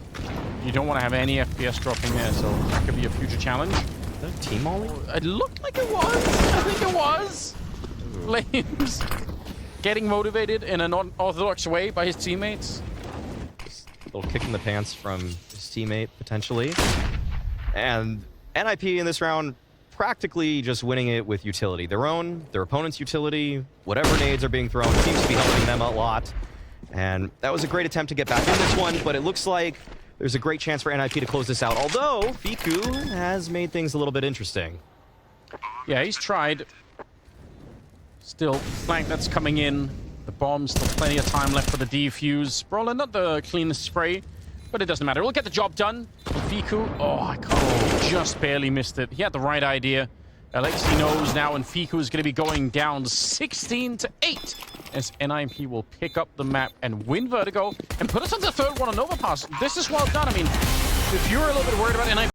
You don't want to have any FPS dropping there, so that could be a future challenge. Is that a team ollie? It looked like it was. I think it was. Flames getting motivated in an unorthodox way by his teammates. A little kick in the pants from his teammate, potentially. And NIP in this round practically just winning it with utility. Their opponent's utility, whatever nades are being thrown, seems to be helping them a lot. And that was a great attempt to get back in this one, but it looks like there's a great chance for NIP to close this out, although Fiku has made things a little bit interesting. Yeah, he's tried. Still, flank that's coming in. The bombs, still plenty of time left for the defuse. Brawler, not the cleanest spray, but it doesn't matter. We'll get the job done. Fiku, just barely missed it. He had the right idea. Alexi knows now, and Fiku is going to be going down 16-8 as NIP will pick up the map and win Vertigo and put us on the third one on Overpass. This is well done. I mean, if you're a little bit worried about NIP